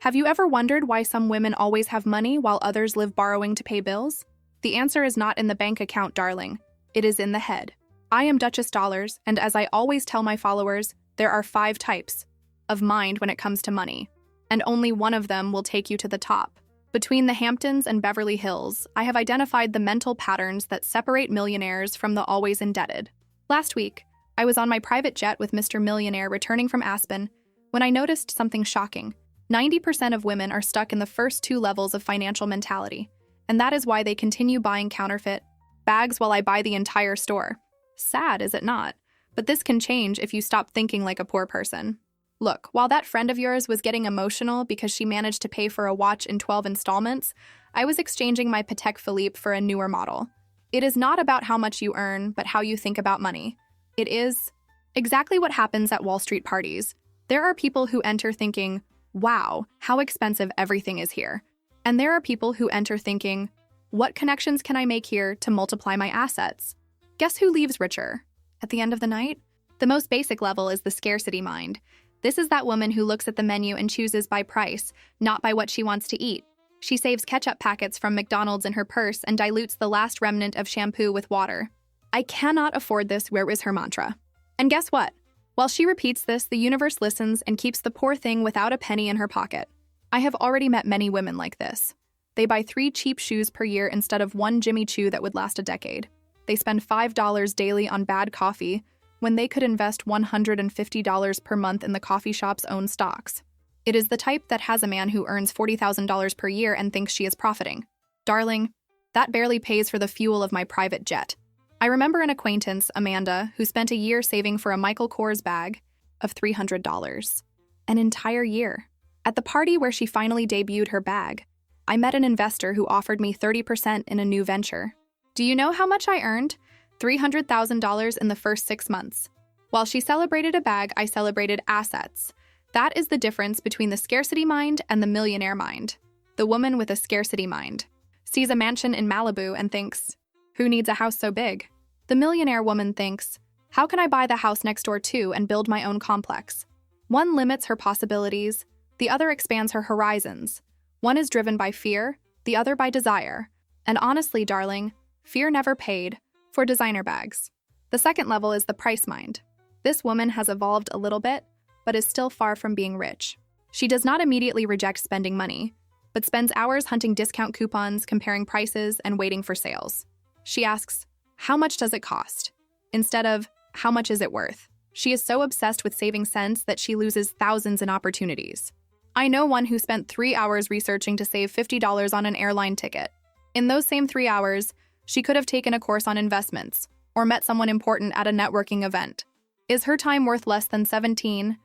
Have you ever wondered why some women always have money while others live borrowing to pay bills? The answer is not in the bank account, darling. It is in the head. I am Duchess Dollars, and as I always tell my followers, there are 5 types of mind when it comes to money, and only one of them will take you to the top. Between the Hamptons and Beverly Hills, I have identified the mental patterns that separate millionaires from the always indebted. Last week, I was on my private jet with Mr. Millionaire returning from Aspen when I noticed something shocking. 90% of women are stuck in the first 2 levels of financial mentality, and that is why they continue buying counterfeit bags while I buy the entire store. Sad, is it not? But this can change if you stop thinking like a poor person. Look, while that friend of yours was getting emotional because she managed to pay for a watch in 12 installments, I was exchanging my Patek Philippe for a newer model. It is not about how much you earn, but how you think about money. It is exactly what happens at Wall Street parties. There are people who enter thinking, wow, how expensive everything is here. And there are people who enter thinking, what connections can I make here to multiply my assets? Guess who leaves richer? At the end of the night? The most basic level is the scarcity mind. This is that woman who looks at the menu and chooses by price, not by what she wants to eat. She saves ketchup packets from McDonald's in her purse and dilutes the last remnant of shampoo with water. I cannot afford this, where is her mantra? And guess what? While she repeats this, the universe listens and keeps the poor thing without a penny in her pocket. I have already met many women like this. They buy 3 cheap shoes per year instead of 1 Jimmy Choo that would last a decade. They spend $5 daily on bad coffee when they could invest $150 per month in the coffee shop's own stocks. It is the type that has a man who earns $40,000 per year and thinks she is profiting. Darling, that barely pays for the fuel of my private jet. I remember an acquaintance, Amanda, who spent a year saving for a Michael Kors bag of $300. An entire year. At the party where she finally debuted her bag, I met an investor who offered me 30% in a new venture. Do you know how much I earned? $300,000 in the first 6 months. While she celebrated a bag, I celebrated assets. That is the difference between the scarcity mind and the millionaire mind. The woman with a scarcity mind sees a mansion in Malibu and thinks, who needs a house so big? The millionaire woman thinks, how can I buy the house next door too and build my own complex? One limits her possibilities, the other expands her horizons. One is driven by fear, the other by desire. And honestly, darling, fear never paid for designer bags. The second level is the price mind. This woman has evolved a little bit, but is still far from being rich. She does not immediately reject spending money, but spends hours hunting discount coupons, comparing prices, and waiting for sales. She asks, how much does it cost? Instead of, how much is it worth? She is so obsessed with saving cents that she loses thousands in opportunities. I know one who spent 3 hours researching to save $50 on an airline ticket. In those same 3 hours, she could have taken a course on investments or met someone important at a networking event. Is her time worth less than $17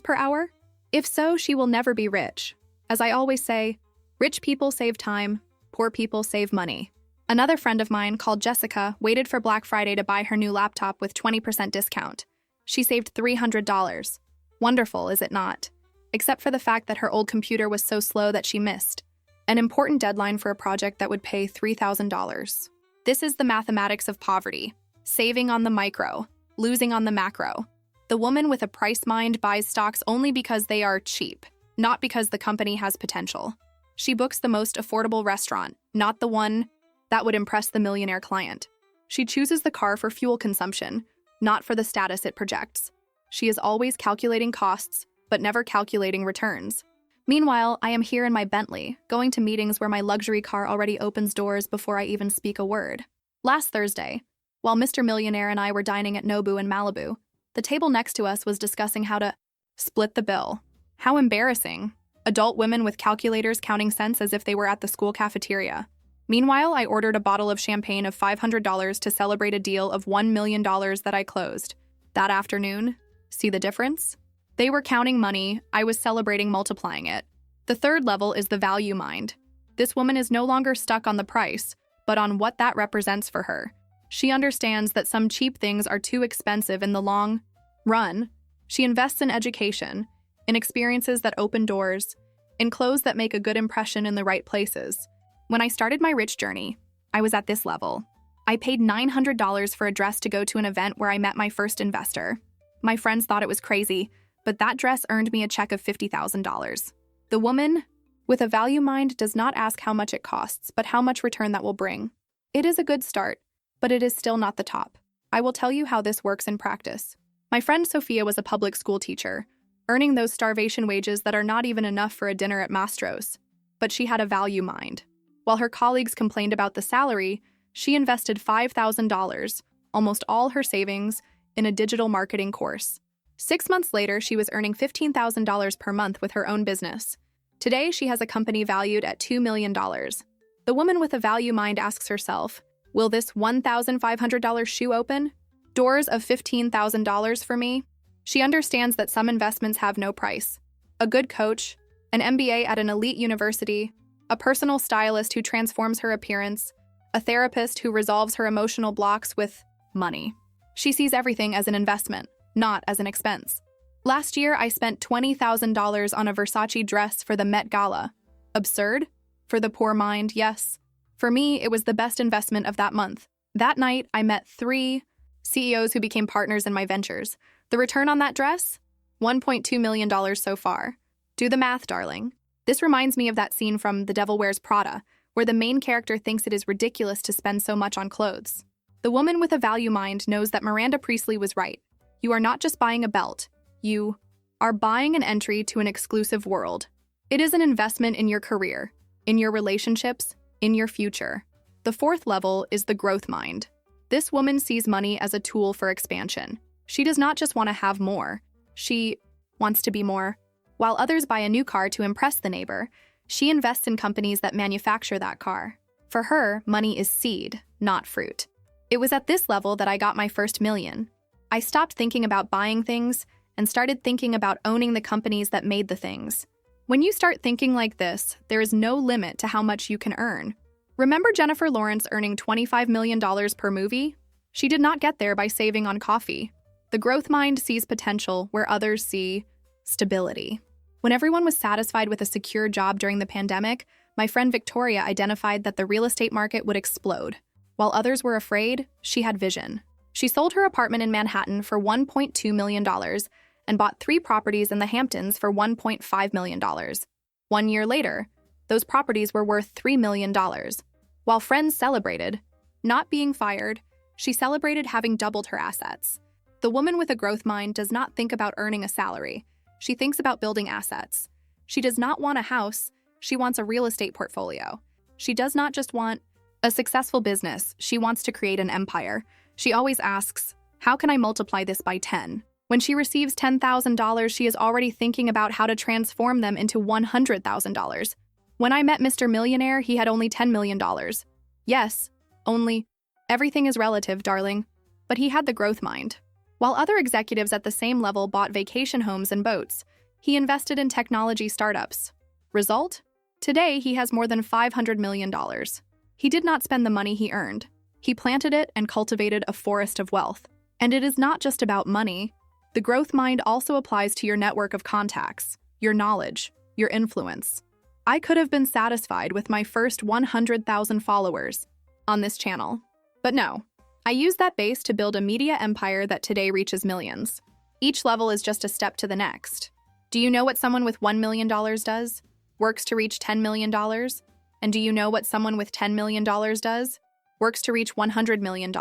per hour? If so, she will never be rich. As I always say, rich people save time, poor people save money. Another friend of mine, called Jessica, waited for Black Friday to buy her new laptop with 20% discount. She saved $300. Wonderful, is it not? Except for the fact that her old computer was so slow that she missed an important deadline for a project that would pay $3,000. This is the mathematics of poverty. Saving on the micro, losing on the macro. The woman with a price mind buys stocks only because they are cheap, not because the company has potential. She books the most affordable restaurant, not the one that would impress the millionaire client. She chooses the car for fuel consumption, not for the status it projects. She is always calculating costs, but never calculating returns. Meanwhile, I am here in my Bentley, going to meetings where my luxury car already opens doors before I even speak a word. Last Thursday, while Mr. Millionaire and I were dining at Nobu in Malibu, the table next to us was discussing how to split the bill. How embarrassing. Adult women with calculators counting cents as if they were at the school cafeteria. Meanwhile, I ordered a bottle of champagne of $500 to celebrate a deal of $1 million that I closed. That afternoon, see the difference? They were counting money, I was celebrating multiplying it. The third level is the value mind. This woman is no longer stuck on the price, but on what that represents for her. She understands that some cheap things are too expensive in the long run. She invests in education, in experiences that open doors, in clothes that make a good impression in the right places. When I started my rich journey, I was at this level. I paid $900 for a dress to go to an event where I met my first investor. My friends thought it was crazy, but that dress earned me a check of $50,000. The woman with a value mind does not ask how much it costs, but how much return that will bring. It is a good start, but it is still not the top. I will tell you how this works in practice. My friend Sophia was a public school teacher, earning those starvation wages that are not even enough for a dinner at Mastro's. But she had a value mind. While her colleagues complained about the salary, she invested $5,000, almost all her savings, in a digital marketing course. 6 months later, she was earning $15,000 per month with her own business. Today, she has a company valued at $2 million. The woman with a value mind asks herself, will this $1,500 shoe open doors of $15,000 for me? She understands that some investments have no price. A good coach, an MBA at an elite university, a personal stylist who transforms her appearance, a therapist who resolves her emotional blocks with money. She sees everything as an investment, not as an expense. Last year, I spent $20,000 on a Versace dress for the Met Gala. Absurd? For the poor mind, yes. For me, it was the best investment of that month. That night, I met 3 CEOs who became partners in my ventures. The return on that dress? $1.2 million so far. Do the math, darling. This reminds me of that scene from The Devil Wears Prada, where the main character thinks it is ridiculous to spend so much on clothes. The woman with a value mind knows that Miranda Priestly was right. You are not just buying a belt. You are buying an entry to an exclusive world. It is an investment in your career, in your relationships, in your future. The 4th level is the growth mind. This woman sees money as a tool for expansion. She does not just want to have more. She wants to be more. While others buy a new car to impress the neighbor, she invests in companies that manufacture that car. For her, money is seed, not fruit. It was at this level that I got my first million. I stopped thinking about buying things and started thinking about owning the companies that made the things. When you start thinking like this, there is no limit to how much you can earn. Remember Jennifer Lawrence earning $25 million per movie? She did not get there by saving on coffee. The growth mind sees potential where others see stability. When everyone was satisfied with a secure job during the pandemic, my friend Victoria identified that the real estate market would explode. While others were afraid, she had vision. She sold her apartment in Manhattan for $1.2 million and bought 3 properties in the Hamptons for $1.5 million. 1 year later, those properties were worth $3 million. While friends celebrated not being fired, she celebrated having doubled her assets. The woman with a growth mind does not think about earning a salary. She thinks about building assets. She does not want a house. She wants a real estate portfolio. She does not just want a successful business. She wants to create an empire. She always asks, how can I multiply this by 10? When she receives $10,000, she is already thinking about how to transform them into $100,000. When I met Mr. Millionaire, he had only $10 million. Yes, only. Everything is relative, darling. But he had the growth mind. While other executives at the same level bought vacation homes and boats, he invested in technology startups. Result? Today, he has more than $500 million. He did not spend the money he earned. He planted it and cultivated a forest of wealth. And it is not just about money. The growth mind also applies to your network of contacts, your knowledge, your influence. I could have been satisfied with my first 100,000 followers on this channel. But no, I used that base to build a media empire that today reaches millions. Each level is just a step to the next. Do you know what someone with $1 million does? Works to reach $10 million? And do you know what someone with $10 million does? Works to reach $100 million.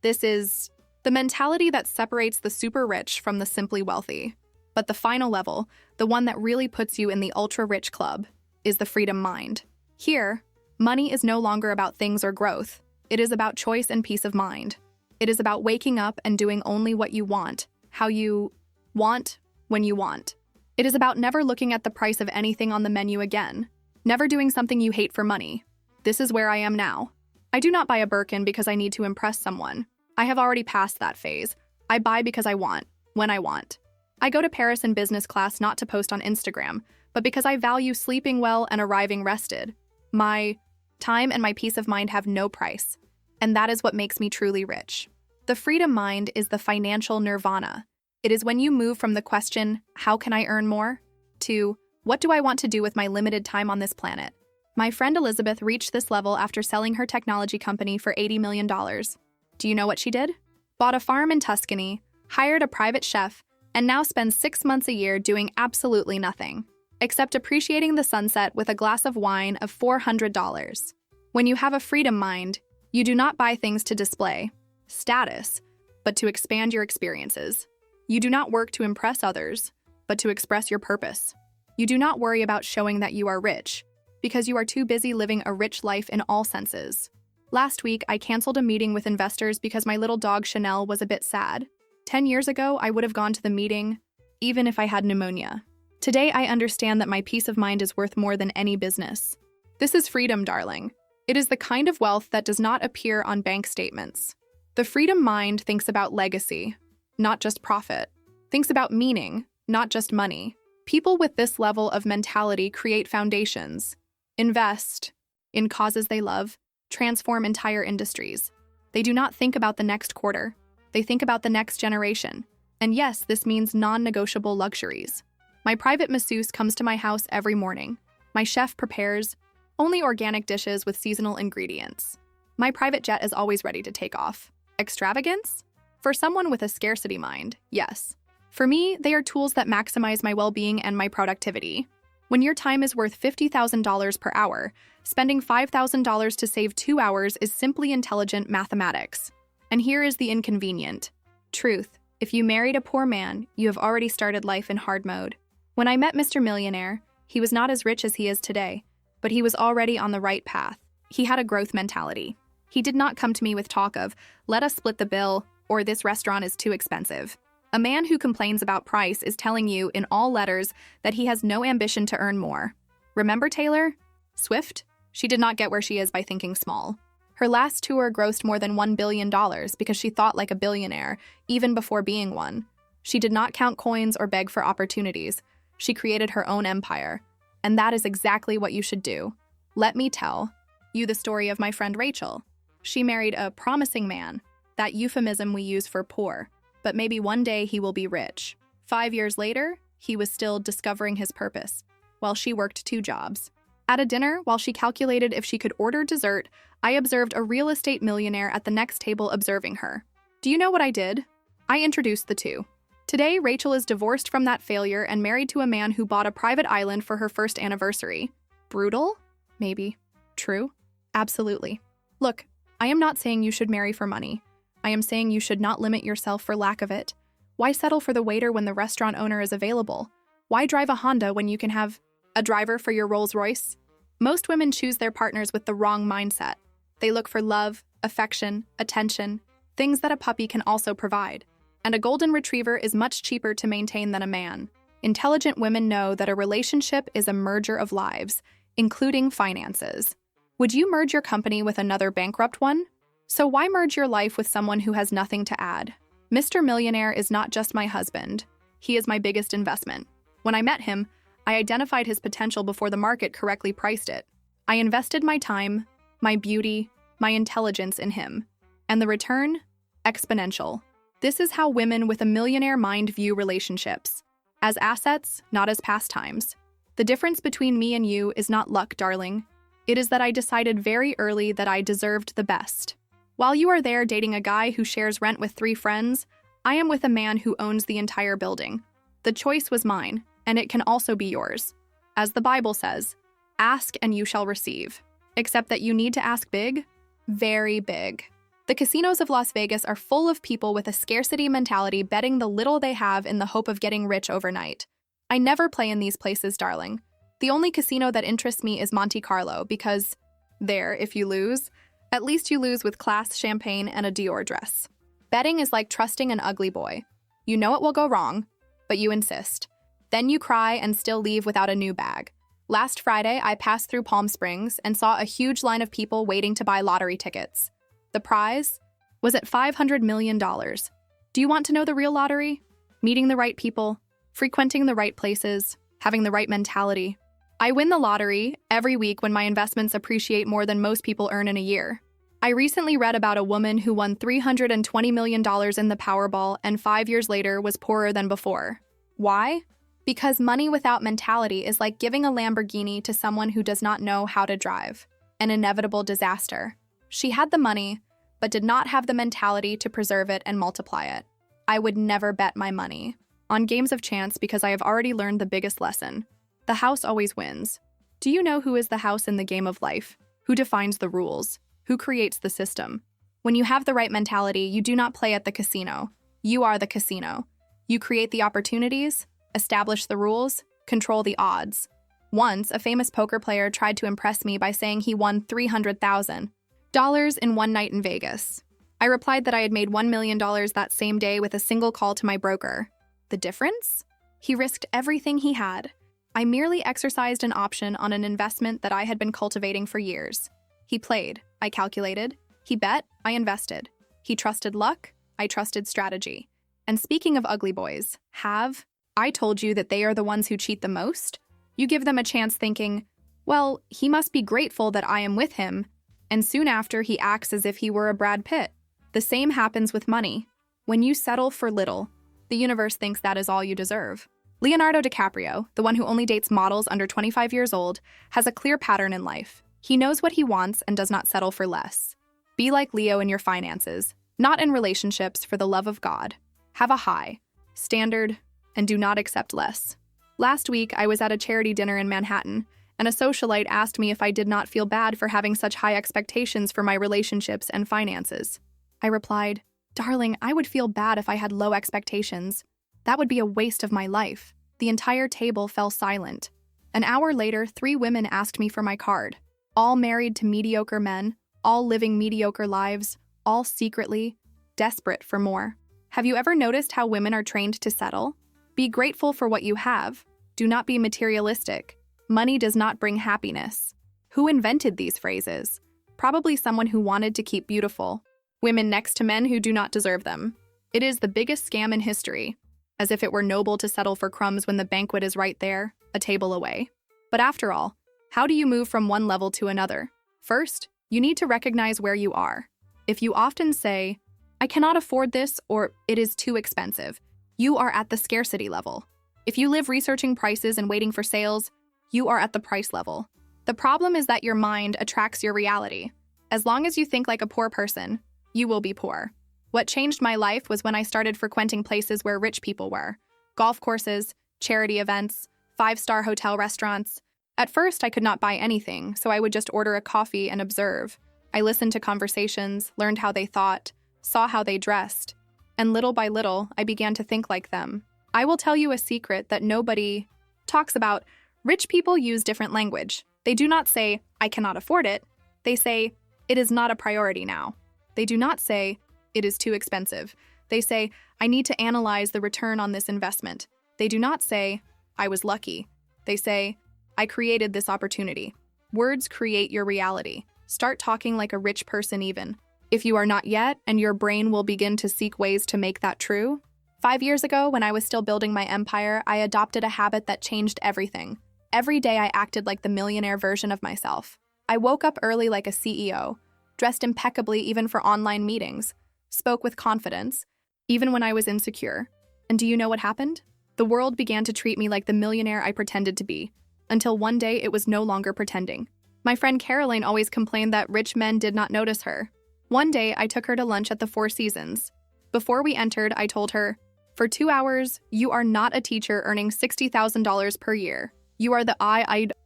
This is the mentality that separates the super rich from the simply wealthy. But the final level, the one that really puts you in the ultra-rich club, is the freedom mind. Here, money is no longer about things or growth. It is about choice and peace of mind. It is about waking up and doing only what you want, how you want, when you want. It is about never looking at the price of anything on the menu again, never doing something you hate for money. This is where I am now. I do not buy a Birkin because I need to impress someone. I have already passed that phase. I buy because I want, when I want. I go to Paris in business class not to post on Instagram, but because I value sleeping well and arriving rested. My time and my peace of mind have no price, and that is what makes me truly rich. The freedom mind is the financial nirvana. It is when you move from the question, how can I earn more, to what do I want to do with my limited time on this planet? My friend Elizabeth reached this level after selling her technology company for $80 million. Do you know what she did? Bought a farm in Tuscany, hired a private chef, and now spends 6 months a year doing absolutely nothing. except appreciating the sunset with a glass of wine of $400. When you have a freedom mind, you do not buy things to display status, but to expand your experiences. You do not work to impress others, but to express your purpose. You do not worry about showing that you are rich, because you are too busy living a rich life in all senses. Last week, I canceled a meeting with investors because my little dog Chanel was a bit sad. 10 years ago, I would have gone to the meeting, even if I had pneumonia. Today, I understand that my peace of mind is worth more than any business. This is freedom, darling. It is the kind of wealth that does not appear on bank statements. The freedom mind thinks about legacy, not just profit. Thinks about meaning, not just money. People with this level of mentality create foundations, invest in causes they love, transform entire industries. They do not think about the next quarter. They think about the next generation. And yes, this means non-negotiable luxuries. My private masseuse comes to my house every morning. My chef prepares only organic dishes with seasonal ingredients. My private jet is always ready to take off. Extravagance? For someone with a scarcity mind, yes. For me, they are tools that maximize my well-being and my productivity. When your time is worth $50,000 per hour, spending $5,000 to save 2 hours is simply intelligent mathematics. And here is the inconvenient truth. If you married a poor man, you have already started life in hard mode. When I met Mr. Millionaire, he was not as rich as he is today, but he was already on the right path. He had a growth mentality. He did not come to me with talk of, let us split the bill, or this restaurant is too expensive. A man who complains about price is telling you in all letters that he has no ambition to earn more. Remember Taylor Swift? She did not get where she is by thinking small. Her last tour grossed more than $1 billion because she thought like a billionaire, even before being one. She did not count coins or beg for opportunities. She created her own empire. And that is exactly what you should do. Let me tell you the story of my friend Rachel. She married a promising man, that euphemism we use for poor, but maybe one day he will be rich. 5 years later, he was still discovering his purpose, while she worked 2 jobs. At a dinner, while she calculated if she could order dessert, I observed a real estate millionaire at the next table observing her. Do you know what I did? I introduced the two. Today, Rachel is divorced from that failure and married to a man who bought a private island for her first anniversary. Brutal? Maybe. True? Absolutely. Look, I am not saying you should marry for money. I am saying you should not limit yourself for lack of it. Why settle for the waiter when the restaurant owner is available? Why drive a Honda when you can have a driver for your Rolls-Royce? Most women choose their partners with the wrong mindset. They look for love, affection, attention, things that a puppy can also provide. And a golden retriever is much cheaper to maintain than a man. Intelligent women know that a relationship is a merger of lives, including finances. Would you merge your company with another bankrupt one? So why merge your life with someone who has nothing to add? Mr. Millionaire is not just my husband. He is my biggest investment. When I met him, I identified his potential before the market correctly priced it. I invested my time, my beauty, my intelligence in him. And the return? Exponential. This is how women with a millionaire mind view relationships. As assets, not as pastimes. The difference between me and you is not luck, darling. It is that I decided very early that I deserved the best. While you are there dating a guy who shares rent with 3 friends, I am with a man who owns the entire building. The choice was mine, and it can also be yours. As the Bible says, ask and you shall receive. Except that you need to ask big, very big. The casinos of Las Vegas are full of people with a scarcity mentality betting the little they have in the hope of getting rich overnight. I never play in these places, darling. The only casino that interests me is Monte Carlo because, there, if you lose, at least you lose with class, champagne, and a Dior dress. Betting is like trusting an ugly boy. You know it will go wrong, but you insist. Then you cry and still leave without a new bag. Last Friday, I passed through Palm Springs and saw a huge line of people waiting to buy lottery tickets. The prize was at $500 million. Do you want to know the real lottery? Meeting the right people, frequenting the right places, having the right mentality. I win the lottery every week when my investments appreciate more than most people earn in a year. I recently read about a woman who won $320 million in the Powerball and 5 years later was poorer than before. Why? Because money without mentality is like giving a Lamborghini to someone who does not know how to drive. An inevitable disaster. She had the money, but did not have the mentality to preserve it and multiply it. I would never bet my money on games of chance because I have already learned the biggest lesson. The house always wins. Do you know who is the house in the game of life? Who defines the rules? Who creates the system? When you have the right mentality, you do not play at the casino. You are the casino. You create the opportunities, establish the rules, control the odds. Once, a famous poker player tried to impress me by saying he won $300,000 in one night in Vegas. I replied that I had made $1 million that same day with a single call to my broker. The difference? He risked everything he had. I merely exercised an option on an investment that I had been cultivating for years. He played, I calculated. He bet, I invested. He trusted luck, I trusted strategy. And speaking of ugly boys, have I told you that they are the ones who cheat the most? You give them a chance thinking, well, he must be grateful that I am with him, and soon after he acts as if he were a Brad Pitt. The same happens with money. When you settle for little, the universe thinks that is all you deserve. Leonardo DiCaprio, the one who only dates models under 25 years old, has a clear pattern in life. He knows what he wants and does not settle for less. Be like Leo in your finances, not in relationships, for the love of God. Have a high standard and do not accept less. Last week, I was at a charity dinner in Manhattan, and a socialite asked me if I did not feel bad for having such high expectations for my relationships and finances. I replied, "Darling, I would feel bad if I had low expectations. That would be a waste of my life." The entire table fell silent. An hour later, 3 women asked me for my card. All married to mediocre men, all living mediocre lives, all secretly desperate for more. Have you ever noticed how women are trained to settle? Be grateful for what you have. Do not be materialistic. Money does not bring happiness. Who invented these phrases? Probably someone who wanted to keep beautiful women next to men who do not deserve them. It is the biggest scam in history, as if it were noble to settle for crumbs when the banquet is right there, a table away. But after all, how do you move from one level to another? First, you need to recognize where you are. If you often say, "I cannot afford this," or "it is too expensive," you are at the scarcity level. If you live researching prices and waiting for sales, you are at the price level. The problem is that your mind attracts your reality. As long as you think like a poor person, you will be poor. What changed my life was when I started frequenting places where rich people were. Golf courses, charity events, 5-star hotel restaurants. At first, I could not buy anything, so I would just order a coffee and observe. I listened to conversations, learned how they thought, saw how they dressed, and little by little, I began to think like them. I will tell you a secret that nobody talks about. Rich people use different language. They do not say, "I cannot afford it." They say, "It is not a priority now." They do not say, "It is too expensive." They say, "I need to analyze the return on this investment." They do not say, "I was lucky." They say, "I created this opportunity." Words create your reality. Start talking like a rich person even. If you are not yet, and your brain will begin to seek ways to make that true. 5 years ago, when I was still building my empire, I adopted a habit that changed everything. Every day I acted like the millionaire version of myself. I woke up early like a CEO, dressed impeccably even for online meetings, spoke with confidence, even when I was insecure. And do you know what happened? The world began to treat me like the millionaire I pretended to be, until one day it was no longer pretending. My friend Caroline always complained that rich men did not notice her. One day, I took her to lunch at the Four Seasons. Before we entered, I told her, "For 2 hours, you are not a teacher earning $60,000 per year. You are the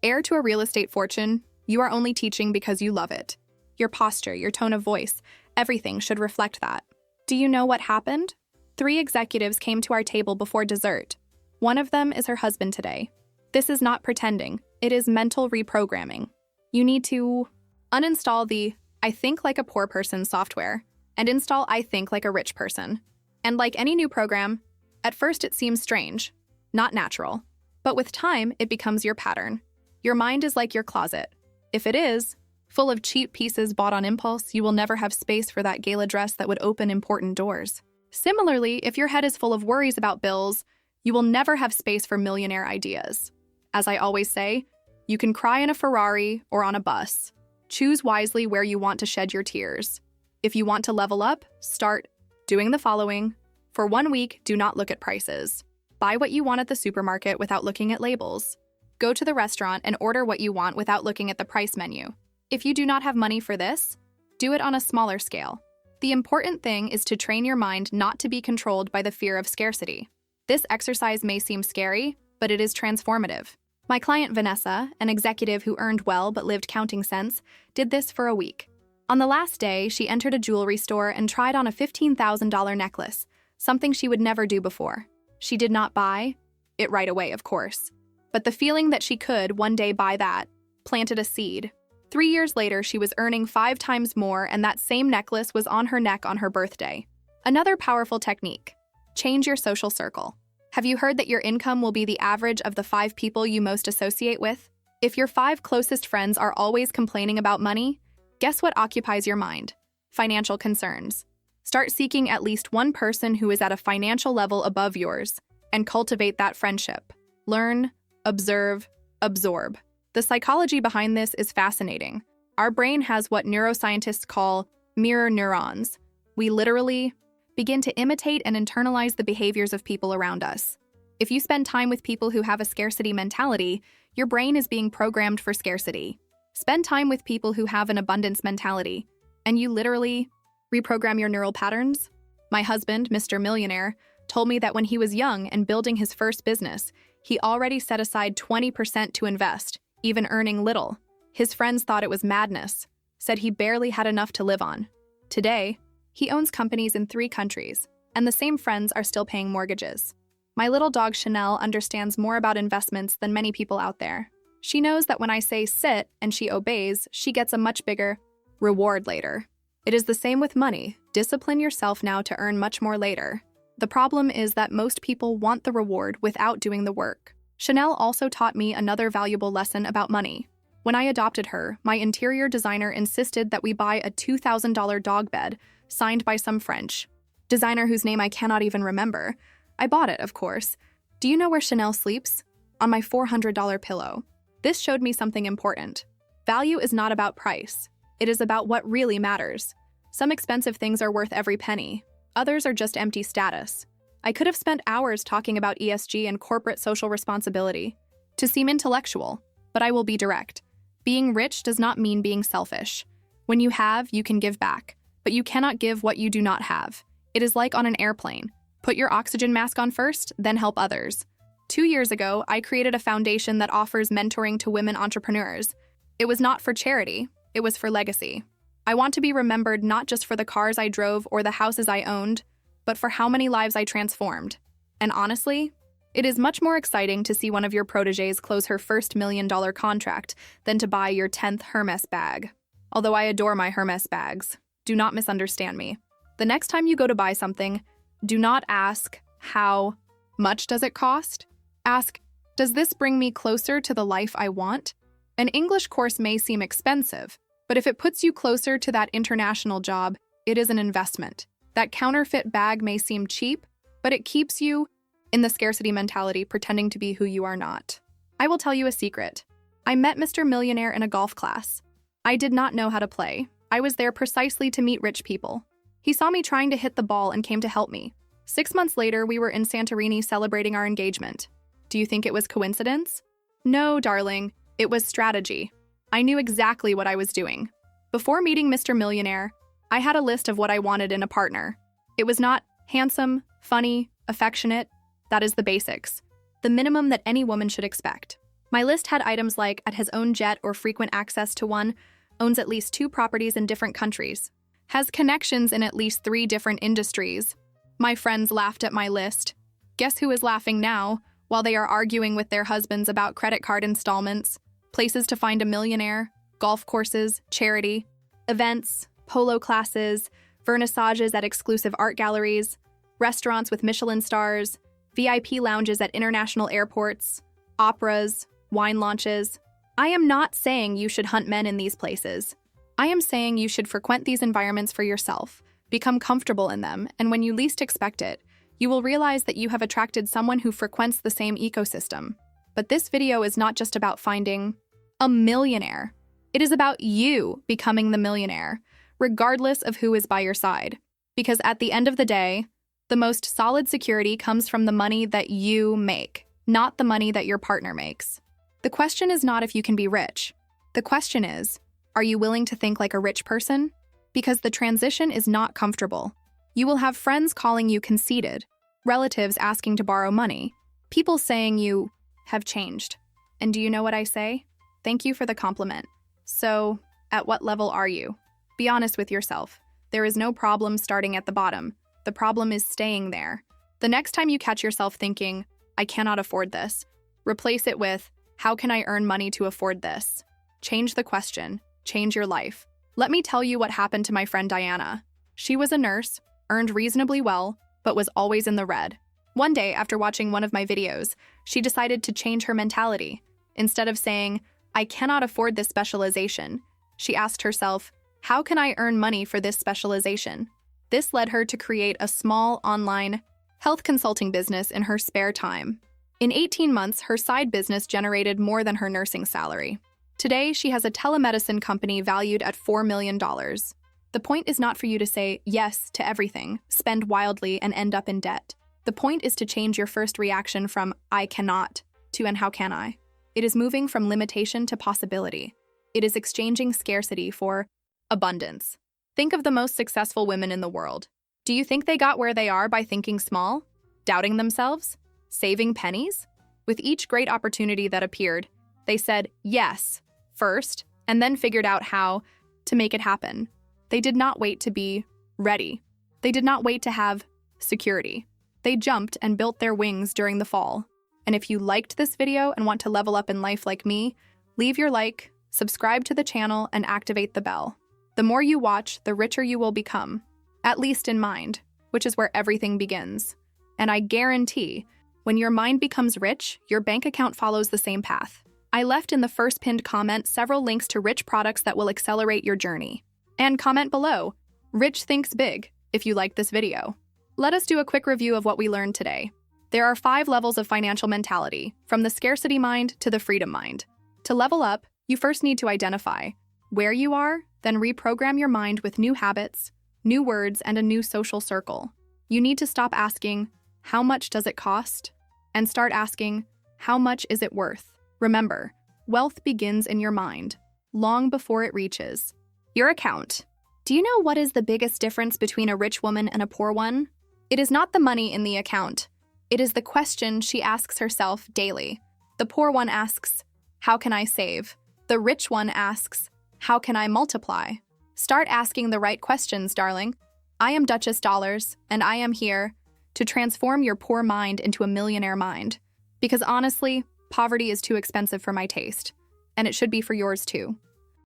heir to a real estate fortune. You are only teaching because you love it. Your posture, your tone of voice, everything should reflect that." Do you know what happened? 3 executives came to our table before dessert. One of them is her husband today. This is not pretending. It is mental reprogramming. You need to uninstall the "I think like a poor person" software and install "I think like a rich person." And like any new program, at first it seems strange, not natural. But with time, it becomes your pattern. Your mind is like your closet. If it is full of cheap pieces bought on impulse, you will never have space for that gala dress that would open important doors. Similarly, if your head is full of worries about bills, you will never have space for millionaire ideas. As I always say, you can cry in a Ferrari or on a bus. Choose wisely where you want to shed your tears. If you want to level up, start doing the following. For 1 week, do not look at prices. Buy what you want at the supermarket without looking at labels. Go to the restaurant and order what you want without looking at the price menu. If you do not have money for this, do it on a smaller scale. The important thing is to train your mind not to be controlled by the fear of scarcity. This exercise may seem scary, but it is transformative. My client Vanessa, an executive who earned well but lived counting cents, did this for a week. On the last day, she entered a jewelry store and tried on a $15,000 necklace, something she would never do before. She did not buy it right away, of course. But the feeling that she could one day buy that planted a seed. 3 years later, she was earning 5 times more, and that same necklace was on her neck on her birthday. Another powerful technique: change your social circle. Have you heard that your income will be the average of the 5 people you most associate with? If your 5 closest friends are always complaining about money, guess what occupies your mind? Financial concerns. Start seeking at least one person who is at a financial level above yours and cultivate that friendship. Learn, observe, absorb. The psychology behind this is fascinating. Our brain has what neuroscientists call mirror neurons. We literally begin to imitate and internalize the behaviors of people around us. If you spend time with people who have a scarcity mentality, your brain is being programmed for scarcity. Spend time with people who have an abundance mentality, and you literally reprogram your neural patterns. My husband, Mr. Millionaire, told me that when he was young and building his first business, he already set aside 20% to invest, even earning little. His friends thought it was madness, said he barely had enough to live on. Today, he owns companies in 3 countries, and the same friends are still paying mortgages. My little dog Chanel understands more about investments than many people out there. She knows that when I say sit and she obeys, she gets a much bigger reward later. It is the same with money. Discipline yourself now to earn much more later. The problem is that most people want the reward without doing the work. Chanel also taught me another valuable lesson about money. When I adopted her, my interior designer insisted that we buy a $2,000 dog bed signed by some French designer whose name I cannot even remember. I bought it, of course. Do you know where Chanel sleeps? On my $400 pillow. This showed me something important. Value is not about price. It is about what really matters. Some expensive things are worth every penny. Others are just empty status. I could have spent hours talking about ESG and corporate social responsibility to seem intellectual, but I will be direct. Being rich does not mean being selfish. When you have, you can give back, but you cannot give what you do not have. It is like on an airplane. Put your oxygen mask on first, then help others. 2 years ago, I created a foundation that offers mentoring to women entrepreneurs. It was not for charity, it was for legacy. I want to be remembered not just for the cars I drove or the houses I owned, but for how many lives I transformed. And honestly, it is much more exciting to see one of your protégés close her first $1 million contract than to buy your 10th Hermes bag. Although I adore my Hermes bags, do not misunderstand me. The next time you go to buy something, do not ask, how much does it cost? Ask, does this bring me closer to the life I want? An English course may seem expensive, but if it puts you closer to that international job, it is an investment. That counterfeit bag may seem cheap, but it keeps you in the scarcity mentality, pretending to be who you are not. I will tell you a secret. I met Mr. Millionaire in a golf class. I did not know how to play. I was there precisely to meet rich people. He saw me trying to hit the ball and came to help me. 6 months later, we were in Santorini celebrating our engagement. Do you think it was coincidence? No, darling, it was strategy. I knew exactly what I was doing. Before meeting Mr. Millionaire, I had a list of what I wanted in a partner. It was not handsome, funny, affectionate. That is the basics. The minimum that any woman should expect. My list had items like at his own jet or frequent access to one, owns at least 2 properties in different countries, has connections in at least 3 different industries. My friends laughed at my list. Guess who is laughing now while they are arguing with their husbands about credit card installments, places to find a millionaire, golf courses, charity, events, polo classes, vernissages at exclusive art galleries, restaurants with Michelin stars, VIP lounges at international airports, operas, wine launches. I am not saying you should hunt men in these places. I am saying you should frequent these environments for yourself, become comfortable in them, and when you least expect it, you will realize that you have attracted someone who frequents the same ecosystem. But this video is not just about finding a millionaire. It is about you becoming the millionaire, regardless of who is by your side. Because at the end of the day, the most solid security comes from the money that you make, not the money that your partner makes. The question is not if you can be rich. The question is, are you willing to think like a rich person? Because the transition is not comfortable. You will have friends calling you conceited, relatives asking to borrow money, people saying you have changed. And do you know what I say? Thank you for the compliment. So, at what level are you? Be honest with yourself. There is no problem starting at the bottom. The problem is staying there. The next time you catch yourself thinking, I cannot afford this, replace it with, how can I earn money to afford this? Change the question. Change your life. Let me tell you what happened to my friend Diana. She was a nurse, earned reasonably well, but was always in the red. One day, after watching one of my videos, she decided to change her mentality. Instead of saying, I cannot afford this specialization, she asked herself, how can I earn money for this specialization? This led her to create a small online health consulting business in her spare time. In 18 months, her side business generated more than her nursing salary. Today, she has a telemedicine company valued at $4 million. The point is not for you to say yes to everything, spend wildly, and end up in debt. The point is to change your first reaction from I cannot to and how can I? It is moving from limitation to possibility. It is exchanging scarcity for abundance. Think of the most successful women in the world. Do you think they got where they are by thinking small, doubting themselves, saving pennies? With each great opportunity that appeared, they said yes first and then figured out how to make it happen. They did not wait to be ready. They did not wait to have security. They jumped and built their wings during the fall. And if you liked this video and want to level up in life like me, leave your like, subscribe to the channel, and activate the bell. The more you watch, the richer you will become, at least in mind, which is where everything begins. And I guarantee, when your mind becomes rich, your bank account follows the same path. I left in the first pinned comment several links to rich products that will accelerate your journey. And comment below, Rich Thinks Big, if you liked this video. Let us do a quick review of what we learned today. There are 5 levels of financial mentality, from the scarcity mind to the freedom mind. To level up, you first need to identify where you are, then reprogram your mind with new habits, new words, and a new social circle. You need to stop asking, how much does it cost? And start asking, how much is it worth? Remember, wealth begins in your mind, long before it reaches your account. Do you know what is the biggest difference between a rich woman and a poor one? It is not the money in the account. It is the question she asks herself daily. The poor one asks, how can I save? The rich one asks, how can I multiply? Start asking the right questions, darling. I am Duchess Dollars, and I am here to transform your poor mind into a millionaire mind. Because honestly, poverty is too expensive for my taste, and it should be for yours too.